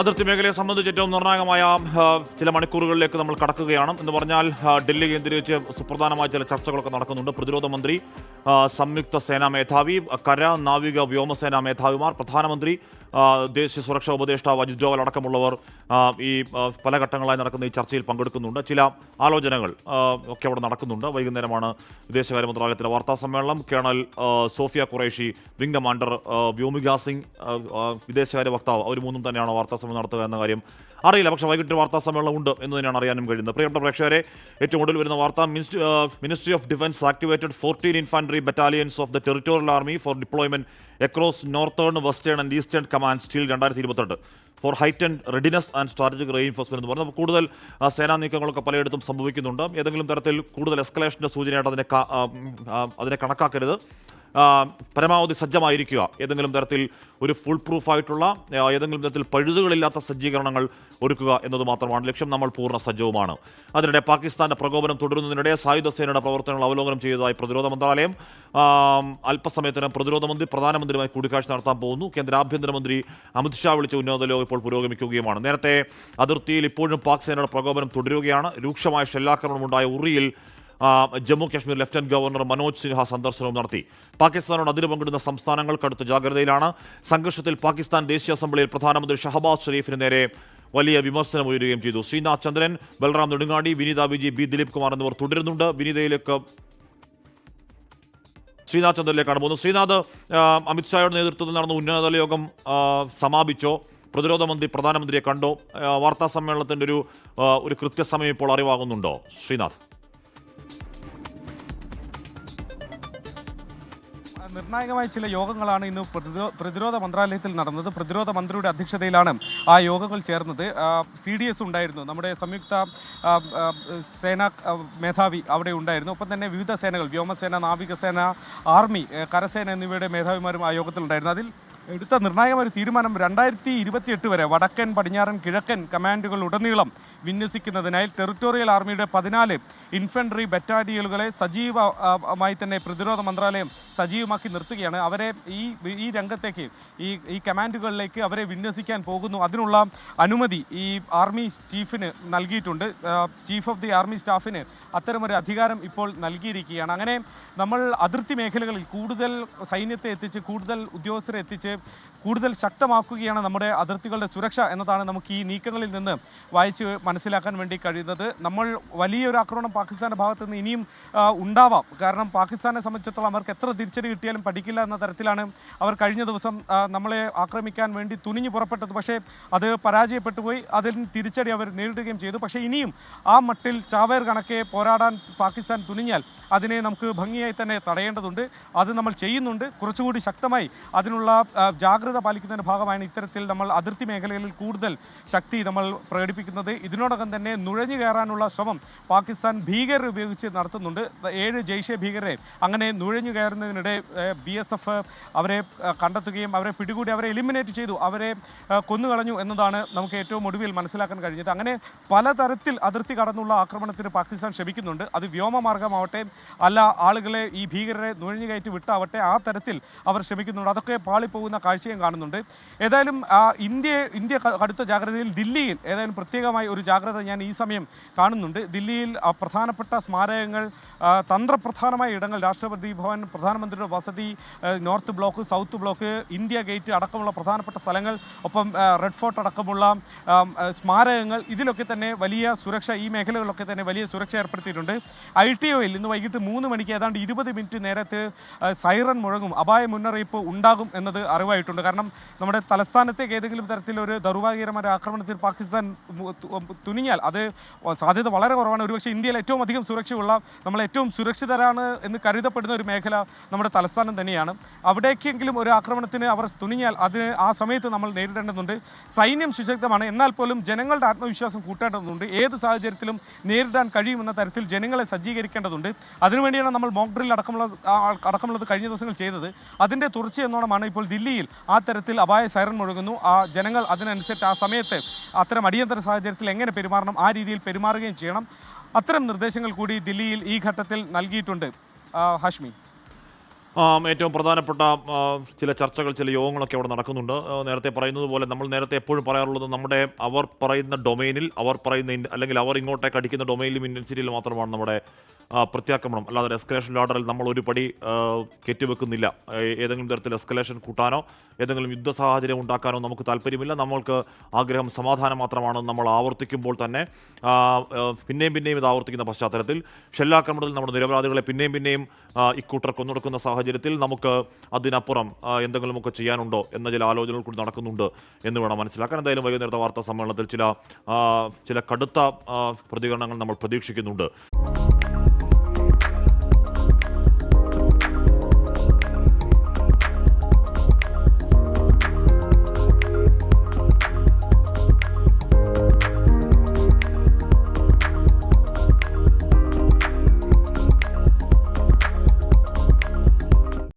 അതിർത്തി മേഖലയെ സംബന്ധിച്ച് ഏറ്റവും നിർണായകമായ ചില മണിക്കൂറുകളിലേക്ക് നമ്മൾ കടക്കുകയാണ് എന്ന് പറഞ്ഞാൽ ഡൽഹി കേന്ദ്രീകരിച്ച് സുപ്രധാനമായ ചില ചർച്ചകളൊക്കെ നടക്കുന്നുണ്ട്. പ്രതിരോധ മന്ത്രി, സംയുക്ത സേനാ മേധാവി, കര, നാവിക, വ്യോമസേനാ മേധാവിമാർ, പ്രധാനമന്ത്രി, ദേശീയ സുരക്ഷാ ഉപദേഷ്ടാവ് അജിത് ഡോവൽ അടക്കമുള്ളവർ ഈ പല ഘട്ടങ്ങളായി നടക്കുന്ന ഈ ചർച്ചയിൽ പങ്കെടുക്കുന്നുണ്ട്. ചില ആലോചനകൾ ഒക്കെ അവിടെ നടക്കുന്നുണ്ട്. വൈകുന്നേരമാണ് വിദേശകാര്യ മന്ത്രാലയത്തിലെ വാർത്താ സമ്മേളനം. Colonel Sofiya Qureshi, wing commander Vyomika Singh, വിദേശകാര്യ വക്താവ്, അവർ മൂന്നും തന്നെയാണ് വാർത്താ സമ്മേളനം നടത്തുക എന്ന കാര്യം അറിയില്ല. പക്ഷേ വൈകിട്ട് വാർത്താ സമ്മേളനം ഉണ്ട് എന്ന് തന്നെയാണ് അറിയാനും കഴിയുന്നത്. പ്രിയപ്പെട്ട പ്രേക്ഷകരെ, ഏറ്റവും ഒടുവിൽ വരുന്ന വാർത്ത, ministry of defence activated 14 infantry battalions of the territorial army for deployment across northern, western and eastern command till 2028 for heightened readiness and strategic reinforcement എന്ന് പറയുന്നത്. കൂടുതൽ സേനാ നീക്കങ്ങളൊക്കെ പലയിടത്തും സംഭവിക്കുന്നുണ്ട്. ഏതെങ്കിലും തരത്തിൽ കൂടുതൽ എസ്കലേഷൻ്റെ സൂചനയായിട്ട് അതിനെ കണക്കാക്കരുത്. പരമാവധി സജ്ജമായിരിക്കുക. ഏതെങ്കിലും തരത്തിൽ ഒരു ഫുൾ പ്രൂഫായിട്ടുള്ള ഏതെങ്കിലും തരത്തിൽ പഴുതുകളില്ലാത്ത സജ്ജീകരണങ്ങൾ ഒരുക്കുക എന്നത് മാത്രമാണ് ലക്ഷ്യം. നമ്മൾ പൂർണ്ണ സജ്ജവുമാണ്. അതിനിടെ പാകിസ്ഥാന്റെ പ്രകോപനം തുടരുന്നതിനിടെ സായുധ സേനയുടെ പ്രവർത്തനങ്ങൾ അവലോകനം ചെയ്തതായി പ്രതിരോധ മന്ത്രാലയം. അല്പസമയത്തിനും പ്രതിരോധ മന്ത്രി പ്രധാനമന്ത്രിയുമായി കൂടിക്കാഴ്ച നടത്താൻ പോകുന്നു. കേന്ദ്ര ആഭ്യന്തരമന്ത്രി അമിത്ഷാ വിളിച്ച ഉന്നതതല യോഗം ഇപ്പോൾ പുരോഗമിക്കുകയുമാണ്. നേരത്തെ അതിർത്തിയിൽ ഇപ്പോഴും പാക് സേനയുടെ പ്രകോപനം തുടരുകയാണ്. രൂക്ഷമായ ഷെല്ലാക്രമണമുണ്ടായ ഉറിയിൽ ജമ്മു കാശ്മീർ ലഫ്റ്റനന്റ് ഗവർണർ മനോജ് സിൻഹ സന്ദർശനവും നടത്തി. പാകിസ്ഥാനോട് അതിര് പങ്കിടുന്ന സംസ്ഥാനങ്ങൾ കടുത്ത ജാഗ്രതയിലാണ്. സംഘർഷത്തിൽ പാകിസ്ഥാൻ ദേശീയ അസംബ്ലിയിൽ പ്രധാനമന്ത്രി ഷഹബാസ് ഷെരീഫിന് നേരെ വലിയ വിമർശനം ഉയരുകയും ചെയ്തു. ശ്രീനാഥ് ചന്ദ്രൻ, ബൽറാം നെടുങ്ങാടി, വിനീത വിജി, ബി ദിലീപ് കുമാർ എന്നിവർ തുടരുന്നുണ്ട്. ശ്രീനാഥ് ചന്ദ്രനിലേക്കാണ് പോകുന്നത്. ശ്രീനാഥ്, അമിത്ഷായുടെ നേതൃത്വത്തിൽ നടന്ന ഉന്നതതല യോഗം സമാപിച്ചോ? പ്രതിരോധ മന്ത്രി പ്രധാനമന്ത്രിയെ കണ്ടോ? വാർത്താ സമ്മേളനത്തിൻ്റെ ഒരു കൃത്യസമയം ഇപ്പോൾ അറിവാകുന്നുണ്ടോ ശ്രീനാഥ്? നിർണായകമായ ചില യോഗങ്ങളാണ് ഇന്ന് പ്രതിരോധ മന്ത്രാലയത്തിൽ നടന്നത്. പ്രതിരോധ മന്ത്രിയുടെ അധ്യക്ഷതയിലാണ് ആ യോഗങ്ങൾ ചേർന്നത്. CDS ഉണ്ടായിരുന്നു, നമ്മുടെ സംയുക്ത സേനാ മേധാവി അവിടെ ഉണ്ടായിരുന്നു. ഒപ്പം തന്നെ വിവിധ സേനകൾ, വ്യോമസേന, നാവികസേന, ആർമി, കരസേന എന്നിവയുടെ മേധാവിമാരും ആ യോഗത്തിലുണ്ടായിരുന്നു. അതിൽ എടുത്ത നിർണായകമായ ഒരു തീരുമാനം 2028 വരെ വടക്കൻ, പടിഞ്ഞാറൻ, കിഴക്കൻ കമാൻഡുകൾ ഉടനീളം വിന്യസിക്കുന്നതിനായി ടെറിട്ടോറിയൽ ആർമിയുടെ 14 ഇൻഫൻട്രി ബറ്റാലിയനുകളെ സജീവമായി തന്നെ പ്രതിരോധ മന്ത്രാലയം സജീവമാക്കി നിർത്തുകയാണ്. അവരെ ഈ രംഗത്തേക്ക്, ഈ കമാൻഡുകളിലേക്ക് അവരെ വിന്യസിക്കാൻ പോകുന്നു. അതിനുള്ള അനുമതി ഈ ആർമി ചീഫിന് നൽകിയിട്ടുണ്ട്. ചീഫ് ഓഫ് ദി ആർമി സ്റ്റാഫിന് അത്തരമൊരു അധികാരം ഇപ്പോൾ നൽകിയിരിക്കുകയാണ്. അങ്ങനെ നമ്മൾ അതിർത്തി മേഖലകളിൽ കൂടുതൽ സൈന്യത്തെ എത്തിച്ച്, കൂടുതൽ ഉദ്യോഗസ്ഥരെ എത്തിച്ച് കൂടുതൽ ശക്തമാക്കുകയാണ് നമ്മുടെ അതിർത്തികളുടെ സുരക്ഷ എന്നതാണ് നമുക്ക് ഈ നീക്കങ്ങളിൽ നിന്ന് വായിച്ച് മനസ്സിലാക്കാൻ വേണ്ടി കഴിയുന്നത്. നമ്മൾ വലിയൊരു ആക്രമണം പാകിസ്ഥാൻ്റെ ഭാഗത്തു നിന്ന് ഇനിയും ഉണ്ടാവാം. കാരണം പാകിസ്ഥാനെ സംബന്ധിച്ചിടത്തോളം അവർക്ക് എത്ര തിരിച്ചടി കിട്ടിയാലും പഠിക്കില്ല എന്ന തരത്തിലാണ് അവർ കഴിഞ്ഞ ദിവസം നമ്മളെ ആക്രമിക്കാൻ വേണ്ടി തുനിഞ്ഞു പുറപ്പെട്ടത്. പക്ഷേ അത് പരാജയപ്പെട്ടു പോയി. അതിന് തിരിച്ചടി അവർ നേരിടുകയും ചെയ്തു. പക്ഷേ ഇനിയും ആ മട്ടിൽ ചാവേർ കണക്കെ പോരാടാൻ പാകിസ്ഥാൻ തുനിഞ്ഞാൽ അതിനെ നമുക്ക് ഭംഗിയായി തന്നെ തടയേണ്ടതുണ്ട്. അത് നമ്മൾ ചെയ്യുന്നുണ്ട്. കുറച്ചുകൂടി ശക്തമായി അതിനുള്ള ജാഗ്രത പാലിക്കുന്നതിൻ്റെ ഭാഗമാണ് ഇത്തരത്തിൽ നമ്മൾ അതിർത്തി മേഖലകളിൽ കൂടുതൽ ശക്തി നമ്മൾ പ്രകടിപ്പിക്കുന്നത്. ഇതിനോടകം തന്നെ നുഴഞ്ഞു കയറാനുള്ള ശ്രമം പാകിസ്ഥാൻ ഭീകരരെ ഉപയോഗിച്ച് നടത്തുന്നുണ്ട്. 7 ജെയ്ഷെ ഭീകരരെ അങ്ങനെ നുഴഞ്ഞു കയറുന്നതിനിടെ BSF അവരെ കണ്ടെത്തുകയും അവരെ പിടികൂടി അവരെ എലിമിനേറ്റ് ചെയ്തു, അവരെ കൊന്നുകളഞ്ഞു എന്നതാണ് നമുക്ക് ഏറ്റവും ഒടുവിൽ മനസ്സിലാക്കാൻ കഴിഞ്ഞത്. അങ്ങനെ പലതരത്തിൽ അതിർത്തി കടന്നുള്ള ആക്രമണത്തിന് പാകിസ്ഥാൻ ശ്രമിക്കുന്നുണ്ട്. അത് വ്യോമമാർഗമാവട്ടെ, അല്ല ആളുകളെ, ഈ ഭീകരരെ നുഴഞ്ഞു കയറ്റി വിട്ടാവട്ടെ, ആ തരത്തിൽ അവർ ശ്രമിക്കുന്നുണ്ട്. അതൊക്കെ പാളിപ്പോകുന്ന കാഴ്ചയും കാണുന്നുണ്ട്. ഏതായാലും ഇന്ത്യ കടുത്ത ജാഗ്രതയിൽ. ദില്ലിയിൽ ഏതായാലും പ്രത്യേകമായി ഒരു ജാഗ്രത ഞാൻ ഈ സമയം കാണുന്നുണ്ട്. ദില്ലിയിൽ പ്രധാനപ്പെട്ട സ്മാരകങ്ങൾ, തന്ത്രപ്രധാനമായ ഇടങ്ങൾ, രാഷ്ട്രപതി ഭവൻ, പ്രധാനമന്ത്രിയുടെ വസതി, north block, south block, India gate അടക്കമുള്ള പ്രധാനപ്പെട്ട സ്ഥലങ്ങൾ, ഒപ്പം റെഡ് ഫോർട്ട് അടക്കമുള്ള സ്മാരകങ്ങൾ, ഇതിലൊക്കെ തന്നെ വലിയ സുരക്ഷ, ഈ മേഖലകളിലൊക്കെ തന്നെ വലിയ സുരക്ഷ ഏർപ്പെടുത്തിയിട്ടുണ്ട്. ITOയിൽ ഇന്ന് വൈകിട്ട് 3 മണിക്ക് ഏതാണ്ട് 20 മിനിറ്റ് നേരത്തെ സൈറൺ മുഴങ്ങും, അപായ മുന്നറിയിപ്പ് ഉണ്ടാകും എന്നത് അറിവായിട്ടുണ്ട്. കാരണം നമ്മുടെ തലസ്ഥാനത്തേക്ക് ഏതെങ്കിലും തരത്തിലൊരു ദൗർഭാഗ്യകരമായ ആക്രമണത്തിൽ പാകിസ്ഥാൻ തുനിഞ്ഞാൽ അത് സാധ്യത വളരെ കുറവാണ്. ഒരുപക്ഷെ ഇന്ത്യയിൽ ഏറ്റവും അധികം സുരക്ഷയുള്ള, നമ്മൾ ഏറ്റവും സുരക്ഷിതരാണ് എന്ന് കരുതപ്പെടുന്ന ഒരു മേഖല നമ്മുടെ തലസ്ഥാനം തന്നെയാണ്. അവിടേക്കെങ്കിലും ഒരു ആക്രമണത്തിന് അവർ തുനിഞ്ഞാൽ ആ സമയത്ത് നമ്മൾ നേരിടേണ്ടതുണ്ട്. സൈന്യം സുശക്തമാണ്, എന്നാൽ പോലും ജനങ്ങളുടെ ആത്മവിശ്വാസം കൂട്ടേണ്ടതുണ്ട്. ഏത് സാഹചര്യത്തിലും നേരിടാൻ കഴിയുമെന്ന തരത്തിൽ ജനങ്ങളെ സജ്ജീകരിക്കേണ്ടതുണ്ട്. അതിനുവേണ്ടിയാണ് നമ്മൾ മോക്ക് ഡ്രിൽ അടക്കമുള്ളത് കഴിഞ്ഞ ദിവസങ്ങൾ ചെയ്തത്. അതിൻ്റെ തുടർച്ചയെന്നോണമാണ് ഇപ്പോൾ ദില്ലിയിൽ ആ തരത്തിൽ അപായ സൈറൺ മുഴങ്ങുന്നു. ആ ജനങ്ങൾ അതിനനുസരിച്ച് ആ സമയത്ത് അത്തരം അടിയന്തര സാഹചര്യത്തിൽ എങ്ങനെ പെരുമാറണം, ആ രീതിയിൽ പെരുമാറുകയും ചെയ്യണം. അത്തരം നിർദ്ദേശങ്ങൾ കൂടി ദില്ലിയിൽ ഈ ഘട്ടത്തിൽ നൽകിയിട്ടുണ്ട്. ഹാഷ്മി, ഏറ്റവും പ്രധാനപ്പെട്ട ചില ചർച്ചകൾ, ചില യോഗങ്ങളൊക്കെ അവിടെ നടക്കുന്നുണ്ട്. നേരത്തെ പറയുന്നത് പോലെ നമ്മൾ നേരത്തെ എപ്പോഴും പറയാറുള്ളത് അവർ പറയുന്ന ഡൊമൈനിൽ, അവർ പറയുന്ന അല്ലെങ്കിൽ അവർ ഇങ്ങോട്ടേക്ക് അടിക്കുന്ന ഡൊമൈനിലും ഇൻറ്റൻസിറ്റിയിലും മാത്രമാണ് നമ്മുടെ പ്രത്യാക്രമണം. അല്ലാതെ എസ്കലേഷൻ ലാഡറിൽ നമ്മൾ ഒരു പടി കെറ്റിവെക്കുന്നില്ല. ഏതെങ്കിലും തരത്തിൽ എസ്കലേഷൻ കൂട്ടാനോ ഏതെങ്കിലും യുദ്ധ സാഹചര്യം ഉണ്ടാക്കാനോ നമുക്ക് താല്പര്യമില്ല. നമ്മൾക്ക് ആഗ്രഹം സമാധാനം മാത്രമാണ്. നമ്മൾ ആവർത്തിക്കുമ്പോൾ തന്നെ പിന്നെയും ഇത് ആവർത്തിക്കുന്ന പശ്ചാത്തലത്തിൽ ഷെല്ലാക്രമണത്തിൽ നമ്മുടെ നിരപരാധികളെ പിന്നെയും ഇക്കൂട്ടർ കൊന്നൊടുക്കുന്ന സാഹചര്യത്തിൽ നമുക്ക് അതിനപ്പുറം എന്തെങ്കിലുമൊക്കെ ചെയ്യാനുണ്ടോ എന്ന ചില ആലോചനകൾ കൂടി നടക്കുന്നുണ്ട് എന്ന് വേണം മനസ്സിലാക്കാൻ. എന്തായാലും വൈകുന്നേരത്തെ വാർത്താ സമ്മേളനത്തിൽ ചില കടുത്ത പ്രതികരണങ്ങൾ നമ്മൾ പ്രതീക്ഷിക്കുന്നുണ്ട്.